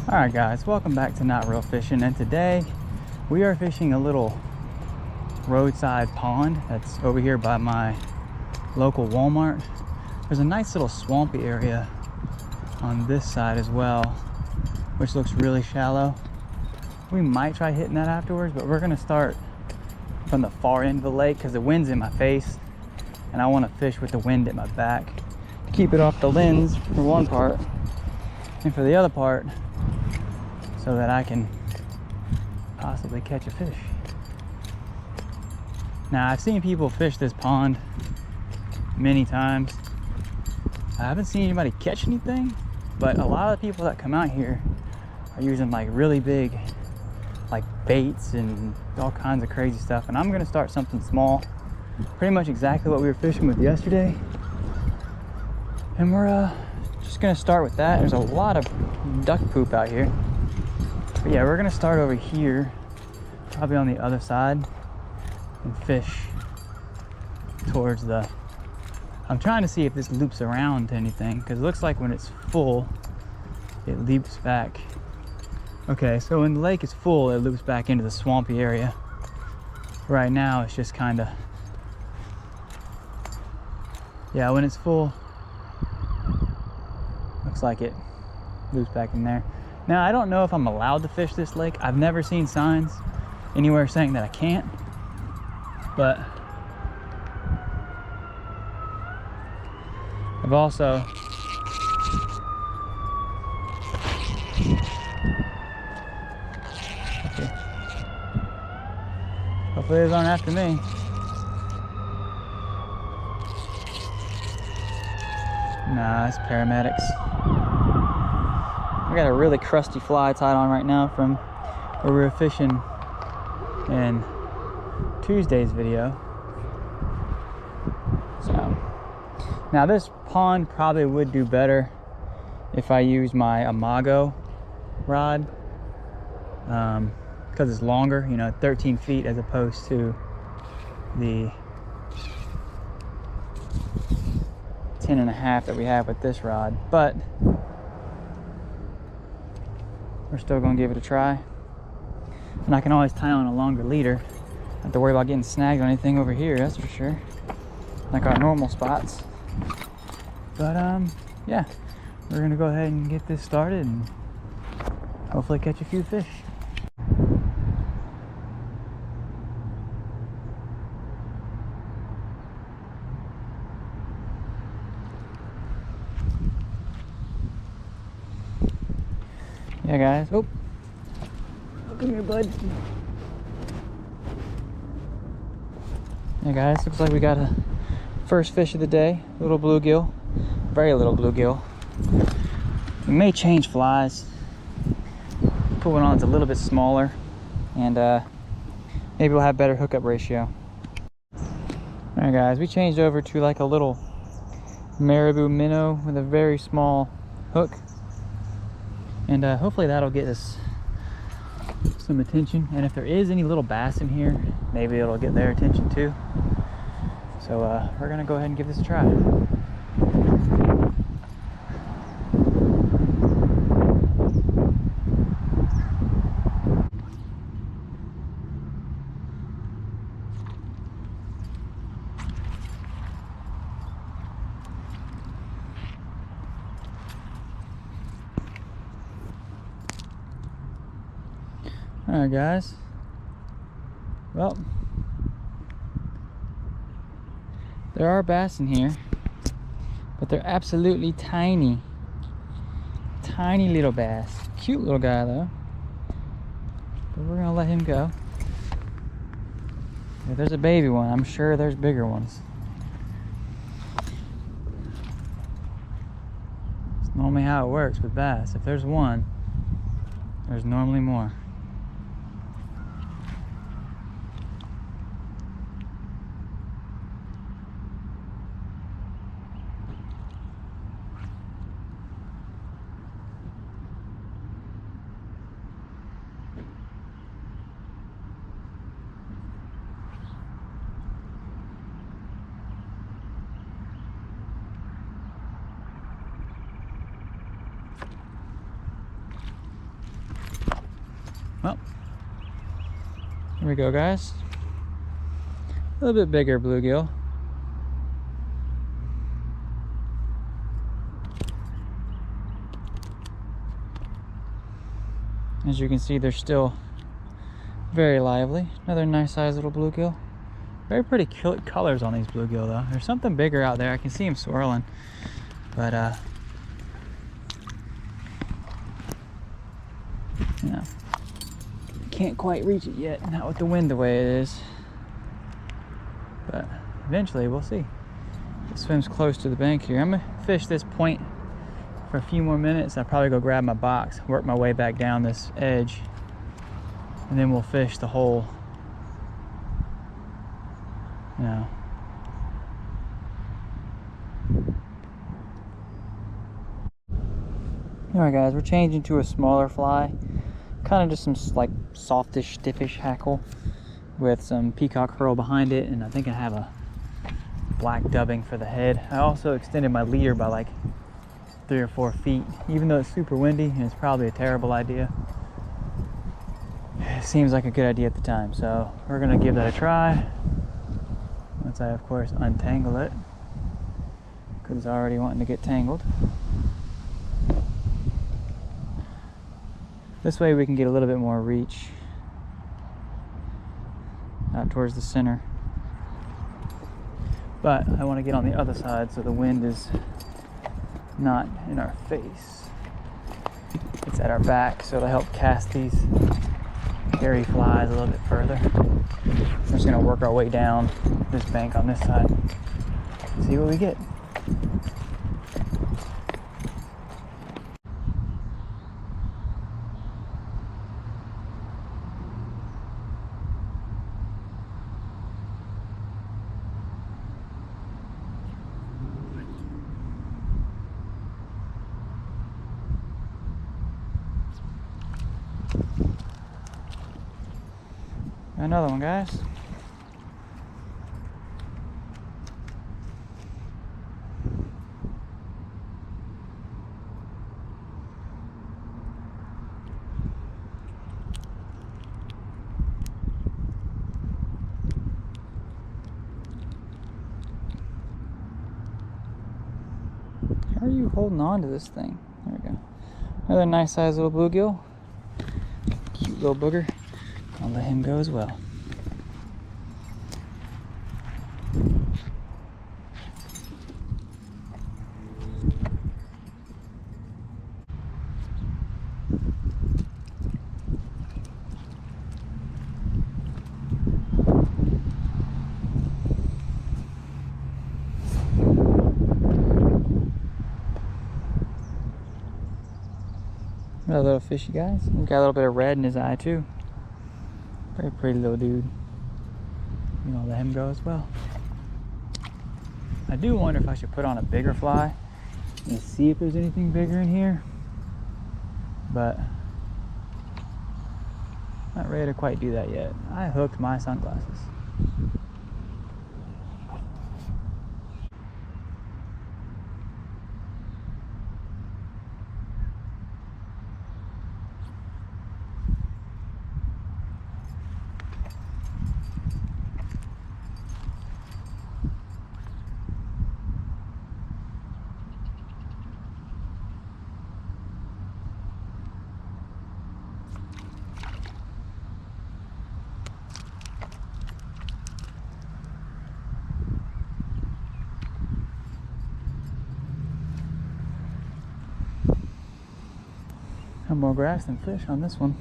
Alright guys, welcome back to NotReelFishing, and today we are fishing a little roadside pond that's over here by my local Walmart. There's a nice little swampy area on this side as well, which looks really shallow. We might try hitting that afterwards, but we're going to start from the far end of the lake because the wind's in my face and I want to fish with the wind at my back to keep it off the lens for one part, and for the other part so that I can possibly catch a fish. Now, I've seen people fish this pond many times. I haven't seen anybody catch anything, but a lot of the people that come out here are using like really big like baits and all kinds of crazy stuff, and I'm gonna start something small, pretty much exactly what we were fishing with yesterday, and we're just gonna start with that. There's a lot of duck poop out here. But yeah, we're gonna start over here, probably on the other side, and fish towards the... I'm trying to see if this loops around to anything, because it looks like when it's full, it loops back. Okay, so when the lake is full, it loops back into the swampy area. Right now, it's just kind of... Yeah, when it's full, looks like it loops back in there. Now, I don't know if I'm allowed to fish this lake. I've never seen signs anywhere saying that I can't, but I've also okay. Hopefully these aren't after me. Nah, it's paramedics. I got a really crusty fly tied on right now from where we were fishing in Tuesday's video. So now this pond probably would do better if I use my Imago rod, because it's longer, you know, 13 feet as opposed to the 10.5 that we have with this rod, but we're still gonna give it a try. And I can always tie on a longer leader. Don't have to worry about getting snagged on anything over here, that's for sure. Like our normal spots. But yeah, we're gonna go ahead and get this started and hopefully catch a few fish. Yeah, guys. Oh, come here, bud. Yeah, guys. Looks like we got a first fish of the day. Little bluegill. Very little bluegill. We may change flies. Put one on that's a little bit smaller, and maybe we'll have better hookup ratio. All right, guys. We changed over to like a little marabou minnow with a very small hook. And hopefully that'll get us some attention. And if there is any little bass in here, maybe it'll get their attention too. So we're gonna go ahead and give this a try. Alright, guys. Well, there are bass in here, but they're absolutely tiny. Tiny little bass. Cute little guy though. But we're gonna let him go. If there's a baby one, I'm sure there's bigger ones. It's normally how it works with bass. If there's one, there's normally more. Well, here we go, guys. A little bit bigger bluegill. As you can see, they're still very lively. Another nice sized little bluegill. Very pretty colors on these bluegill though. There's something bigger out there. I can see him swirling, but you know, can't quite reach it yet. Not with the wind the way it is. But eventually we'll see. It swims close to the bank here. I'm gonna fish this point for a few more minutes. I'll probably go grab my box, work my way back down this edge, and then we'll fish the whole, you know. Alright guys, we're changing to a smaller fly. Kind of just some like softish, stiffish hackle with some peacock herl behind it, and I think I have a black dubbing for the head. I also extended my leader by like 3 or 4 feet, even though it's super windy and it's probably a terrible idea. It seems like a good idea at the time, so we're gonna give that a try. Once I, of course, untangle it, because it's already wanting to get tangled. This way we can get a little bit more reach out towards the center. But I want to get on the other side so the wind is not in our face. It's at our back, so it'll help cast these hairy flies a little bit further. We're just going to work our way down this bank on this side. See what we get. Another one, guys. How are you holding on to this thing? There we go. Another nice size little bluegill. Cute little booger. I'll let him go as well. Another little fishy, guys. He's got a little bit of red in his eye too. Very pretty little dude. You know, let him go as well. I do wonder if I should put on a bigger fly and see if there's anything bigger in here, but not ready to quite do that yet. I hooked my sunglasses. More grass than fish on this one.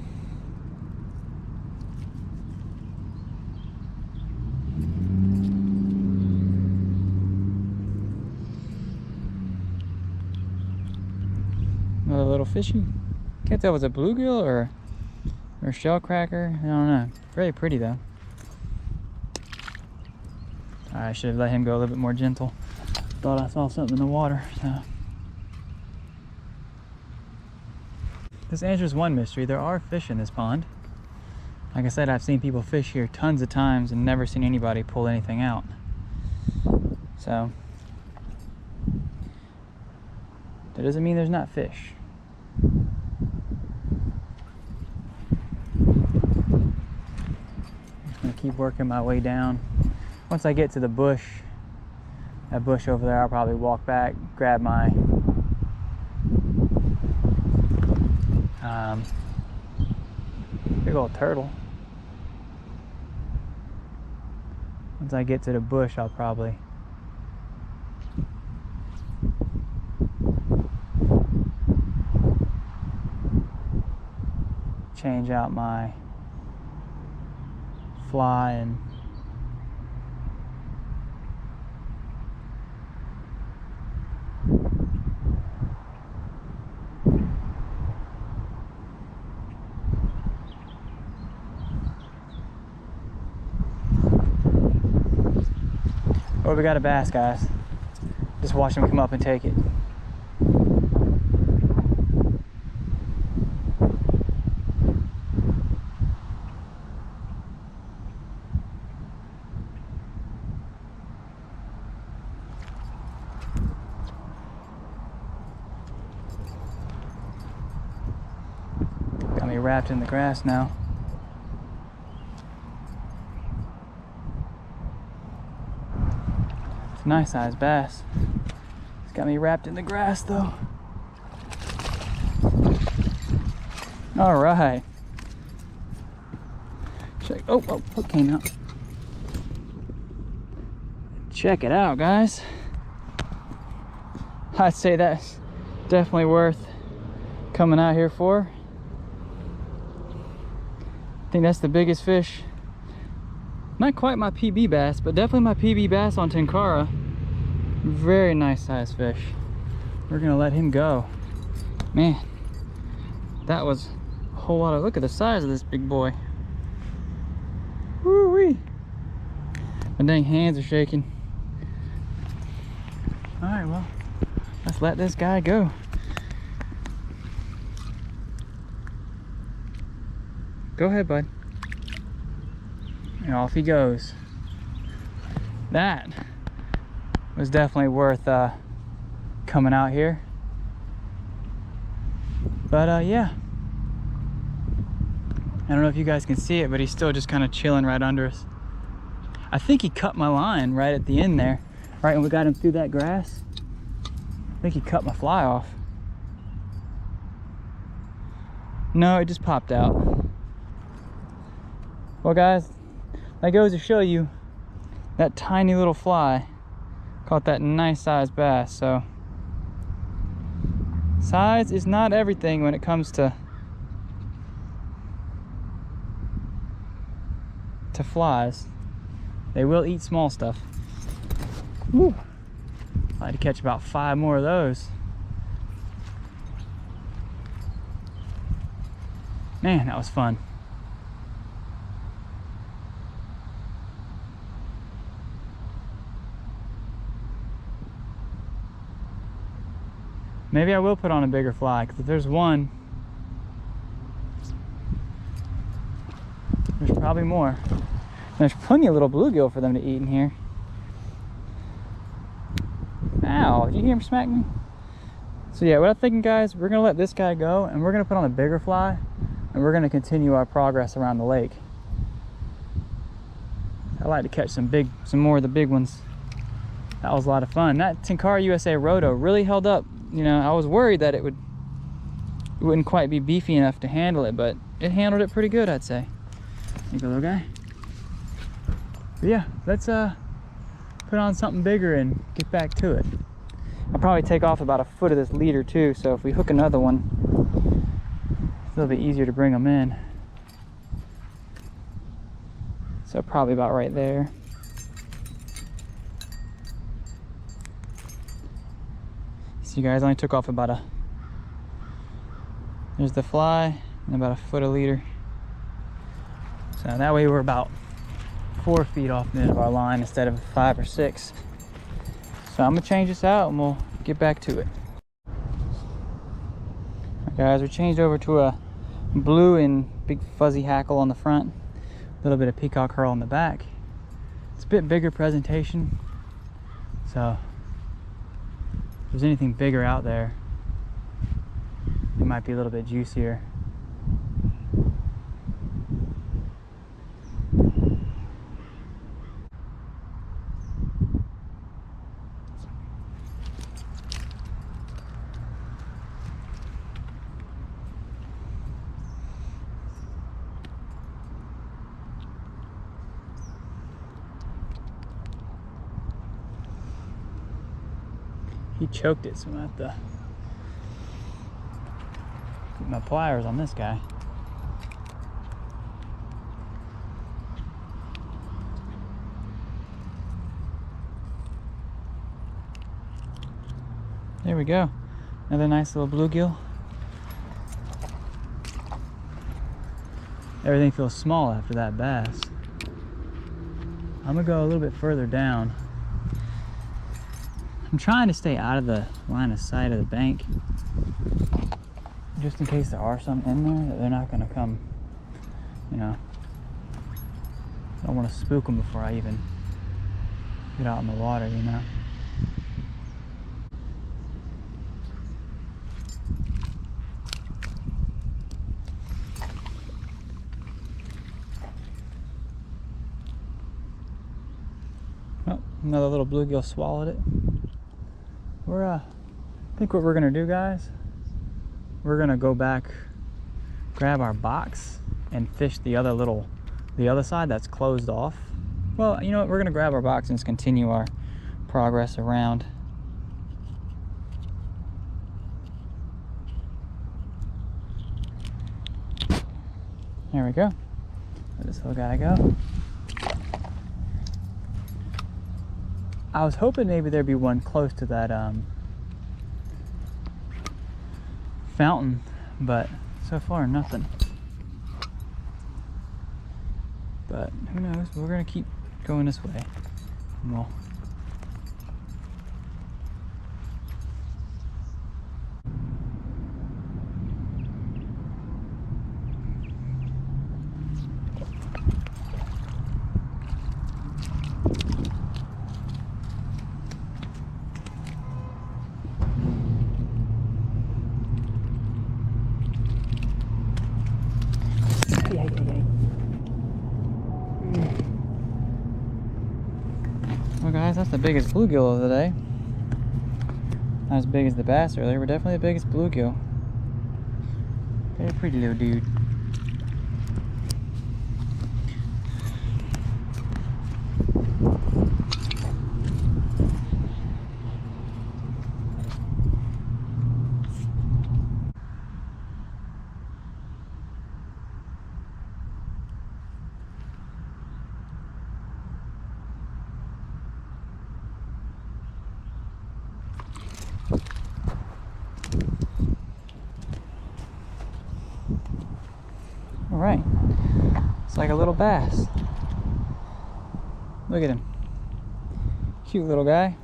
Another little fishy. Can't tell if it's a bluegill or shell cracker. I don't know. Very pretty though. I should have let him go a little bit more gentle. Thought I saw something in the water. So. This answers one mystery. There are fish in this pond. Like I said, I've seen people fish here tons of times and never seen anybody pull anything out. So, that doesn't mean there's not fish. keep working my way down. Once I get to the bush, that bush over there, I'll probably walk back, grab my big old turtle. Once I get to the bush, I'll probably change out my fly and oh, we got a bass, guys. Just watch him come up and take it. Got me wrapped in the grass now. It's a nice sized bass. It's got me wrapped in the grass though. All right. Check. Oh, hook came out. Check it out, guys. I'd say that's definitely worth coming out here for. I think that's the biggest fish. Not quite my PB bass, but definitely my PB bass on Tenkara. Very nice sized fish. We're gonna let him go. Man, that was a whole lot of, look at the size of this big boy. Woo-wee. My dang hands are shaking. All right, well, let's let this guy go. Go ahead, bud. And off he goes. That was definitely worth coming out here. But yeah, I don't know if you guys can see it, but he's still just kind of chilling right under us. I think he cut my line right at the end there, right when we got him through that grass. I think he cut my fly off. No, it just popped out. Well, guys, that goes to show you that tiny little fly caught that nice sized bass. So size is not everything when it comes to flies. They will eat small stuff. Woo. I had to catch about 5 more of those. Man, that was fun. Maybe I will put on a bigger fly, because if there's one, there's probably more. There's plenty of little bluegill for them to eat in here. Ow, did you hear him smack me? So yeah, what I'm thinking, guys, we're gonna let this guy go and we're gonna put on a bigger fly and we're gonna continue our progress around the lake. I like to catch some more of the big ones. That was a lot of fun. That Tenkara USA RHODO really held up. You know, I was worried that it wouldn't quite be beefy enough to handle it, but it handled it pretty good, I'd say. There you go, little guy. But yeah, let's put on something bigger and get back to it. I'll probably take off about 1 foot of this leader too, so if we hook another one, it's a little bit easier to bring them in. So probably about right there. So you guys, only took off about there's the fly and about 1 foot of leader. So that way we're about 4 feet off the end of our line instead of 5 or 6. So I'm gonna change this out and we'll get back to it. Alright guys, we changed over to a blue and big fuzzy hackle on the front, a little bit of peacock herl on the back. It's a bit bigger presentation, so if there's anything bigger out there, it might be a little bit juicier. He choked it, so I'm gonna have to put my pliers on this guy. There we go. Another nice little bluegill. Everything feels small after that bass. I'm gonna go a little bit further down. I'm trying to stay out of the line of sight of the bank, just in case there are some in there that they're not gonna come, you know. I don't want to spook them before I even get out in the water, you know. Oh, another little bluegill swallowed it. I think what we're gonna do, guys, we're gonna go back, grab our box, and fish the other side that's closed off. Well, you know what? We're gonna grab our box and just continue our progress around. There we go. Let this little guy go. I was hoping maybe there'd be one close to that fountain, but so far nothing. But who knows? We're gonna keep going this way. And we'll Well, guys, that's the biggest bluegill of the day. Not as big as the bass earlier, but definitely the biggest bluegill. Very pretty little dude. All right, it's like a little bass. Look at him, cute little guy.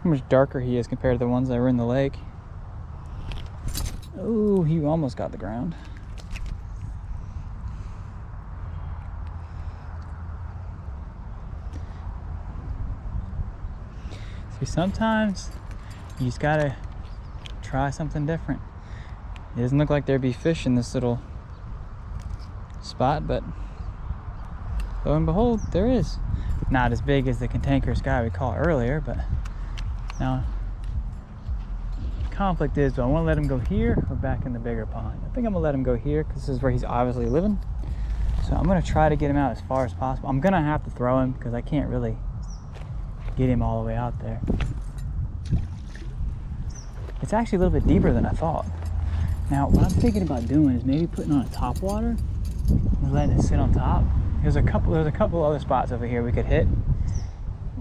How much darker he is compared to the ones that were in the lake. Oh, he almost got the ground. See, sometimes you just gotta try something different. It doesn't look like there'd be fish in this little spot, but lo and behold, there is. Not as big as the cantankerous guy we caught earlier, but now conflict is, do I want to let him go here or back in the bigger pond? I think I'm gonna let him go here because this is where he's obviously living. So I'm gonna try to get him out as far as possible. I'm gonna have to throw him because I can't really get him all the way out there. It's actually a little bit deeper than I thought. Now, what I'm thinking about doing is maybe putting on a top water and letting it sit on top. There's a couple other spots over here we could hit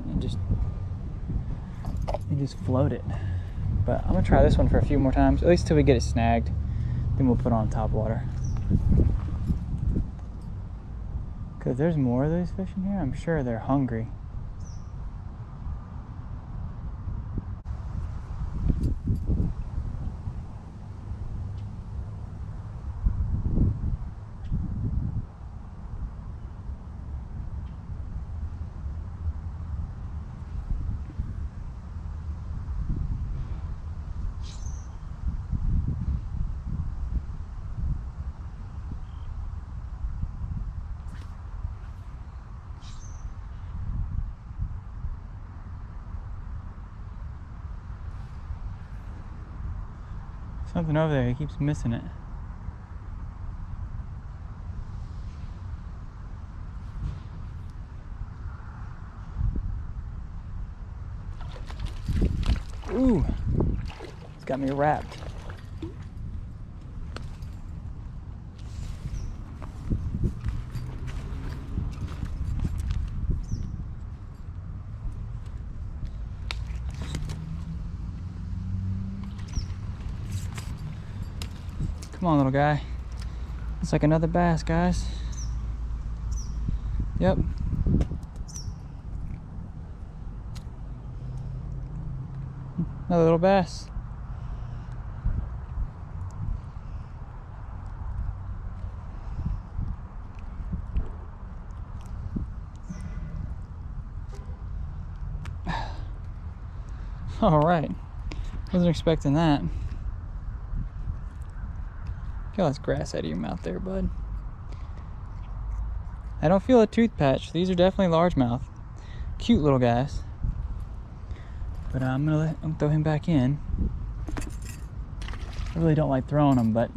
and just float it. But I'm gonna try this one for a few more times, at least till we get it snagged. Then we'll put on top water. Cause there's more of these fish in here. I'm sure they're hungry. Something over there, he keeps missing it. got me wrapped. Come on, little guy. It's like another bass, guys. Yep. Another little bass. All right. Wasn't expecting that. Get all this grass out of your mouth there, bud. I don't feel a tooth patch. These are definitely largemouth. Cute little guys. But I'm gonna throw him back in. I really don't like throwing them, but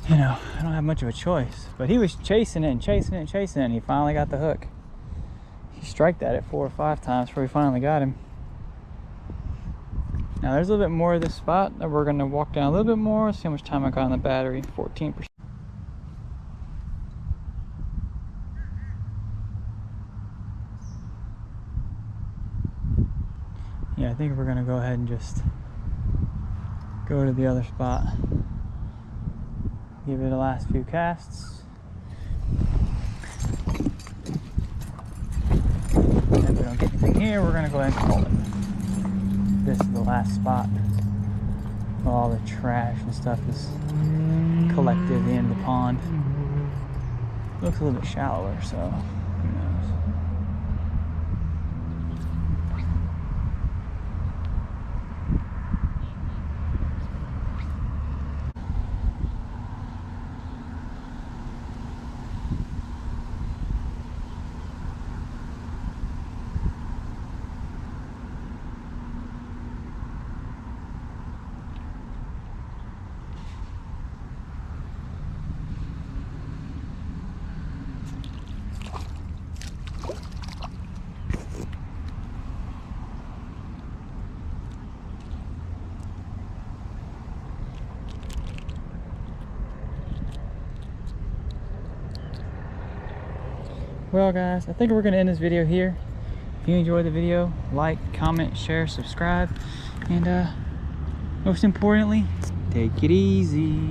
you know, I don't have much of a choice. But he was chasing it and chasing it and chasing it, and he finally got the hook. He striked at it 4 or 5 times before we finally got him. Now there's a little bit more of this spot that we're gonna walk down a little bit more, see how much time I got on the battery. 14%. Yeah, I think we're gonna go ahead and just go to the other spot. Give it the last few casts. And if we don't get anything here, we're gonna go ahead and call it. This is the last spot. All the trash and stuff is collected at the end of the pond. Looks a little bit shallower, so who knows. Well guys, I think we're going to end this video here. If you enjoyed the video, like, comment, share, subscribe, and most importantly, take it easy.